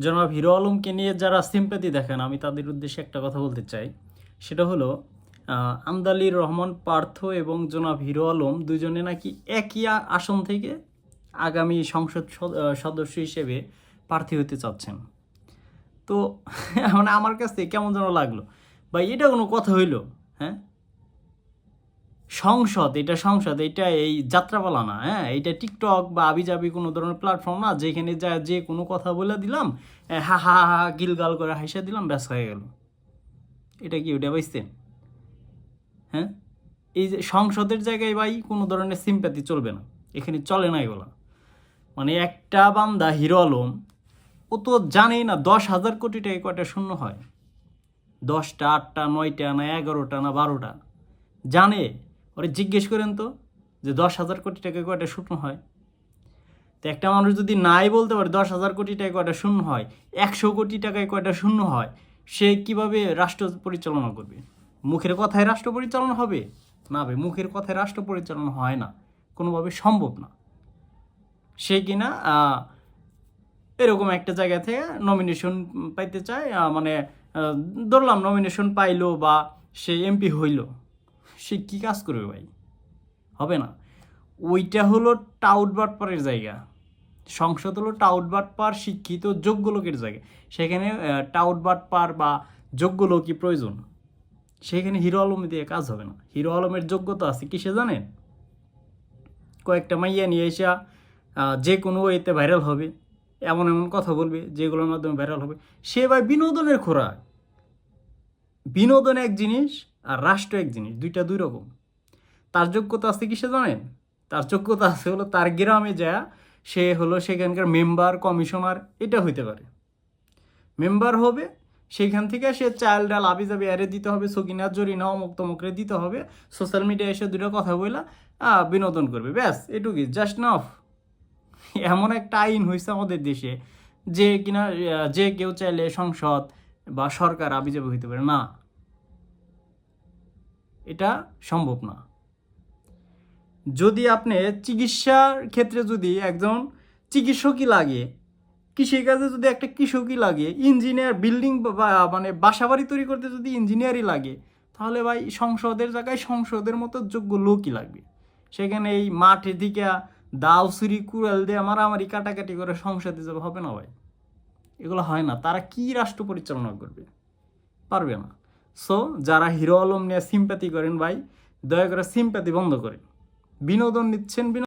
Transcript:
জনাব হিরো আলমকে নিয়ে যারা সিম্প্যাথি দেখেন, আমি তাদের উদ্দেশ্যে একটা কথা বলতে চাই। সেটা হলো আমদালির রহমান পার্থ এবং জনাব হিরো আলম দুজনে নাকি একই আসন থেকে আগামী সংসদ সদস্য হিসেবে প্রার্থী হতে চাচ্ছেন। তো মানে আমার কাছে কেমন যেন লাগলো, ভাই এটা কোনো কথা হইলো? হ্যাঁ, সংসদ এটা এই যাত্রাপালা না। হ্যাঁ, এটা টিকটক বা আবিজাবি কোনো ধরনের প্ল্যাটফর্ম না যেখানে যা যে কোনো কথা বলে দিলাম, হা হা হা গিলগাল করে হাসিয়ে দিলাম, ব্যাস হয়ে গেল। এটা কি ওটা পাইছেন? হ্যাঁ, এই যে সংসদের জায়গায় ভাই কোনো ধরনের সিম্প্যাথি চলবে না, এখানে চলে না এগুলো। মানে একটা বান্দা হিরো আলম, ও তো জানেই না 10,000 কোটি টাকা কয়টা শূন্য হয়, 10টা 8টা 9টা না 11টা না 12টা জানে? ওরে জিজ্ঞেস করেন তো যে 10,000 কোটি টাকা কয়টা শূন্য হয়। তো একটা মানুষ যদি নাই বলতে পারে 10,000 কোটি টাকা কয়টা শূন্য হয়, 100 কোটি টাকায় কয়টা শূন্য হয়, সে কিভাবে রাষ্ট্র পরিচালনা করবে? মুখের কথায় রাষ্ট্র পরিচালনা হবে না ভাই, মুখের কথায় রাষ্ট্র পরিচালনা হয় না, কোনোভাবে সম্ভব না। সে কিনা এরকম একটা জায়গা থেকে নমিনেশন পাইতে চায়, মানে ধরলাম নমিনেশন পাইলো বা সে এমপি হইল, সে কী কাজ করবে ভাই? হবে না। ওইটা হলো টাউট বাটপারের জায়গা। সংসদ হলো টাউট বাটপার শিক্ষিত যোগ্য লোকের জায়গা। সেখানে টাউট বাটপার বা যোগ্য লোকই প্রয়োজন। সেখানে হিরো আলম দিয়ে কাজ হবে না। হিরো আলমের যোগ্যতা আছে কিসে জানেন? কয়েকটা মাইয়া নিয়ে এসে যে কোনো ওয়েতে ভাইরাল হবে, এমন এমন কথা বলবে যেগুলোর মাধ্যমে ভাইরাল হবে। সে ভাই বিনোদনের খোরাক। বিনোদন এক জিনিস আর রাষ্ট্র এক জিনিস, দুইটা দুই রকম। তার যোগ্যতা আছে কিসে জানেন? তার যোগ্যতা আছে হলো তার গ্রামে যায় সে হলো সেখানকার মেম্বার কমিশনার এটা হইতে পারে। মেম্বার হবে, সেখান থেকে সে চাল ডাল আবি যাবি আরে দিতে হবে, সকিনা জরিনা অমুক তমুকরে দিতে হবে, সোশ্যাল মিডিয়ায় এসে দুটো কথা বইলা বিনোদন করবে, ব্যাস এটুকুই, জাস্ট নফ। এমন একটা আইন হয়েছে আমাদের দেশে যে কিনা যে কেউ চাইলে সংসদ বা সরকার আবিজাবি হইতে পারে না, এটা সম্ভব না। যদি আপনি চিকিৎসার ক্ষেত্রে যদি একজন চিকিৎসকই লাগে, কৃষিকাজে যদি একটা কৃষকই লাগে, ইঞ্জিনিয়ার বিল্ডিং বা মানে বাসাবাড়ি তৈরি করতে যদি ইঞ্জিনিয়ারই লাগে, তাহলে ভাই সংসদের জায়গায় সংসদের মতো যোগ্য লোকই লাগবে। সেখানে এই মাঠে দিকে দাও সুরি কুড়াল দিয়ে মারামারি কাটাকাটি করে সংসদে যাবে, হবে না ভাই, এগুলো হয় না। তারা কি রাষ্ট্র পরিচালনা করবে? পারবে না। সো যারা হিরো আলম নিয়ে সিম্প্যাথি করেন ভাই, দয়া করে সিম্প্যাথি বন্ধ করেন। বিনোদন নিচ্ছেন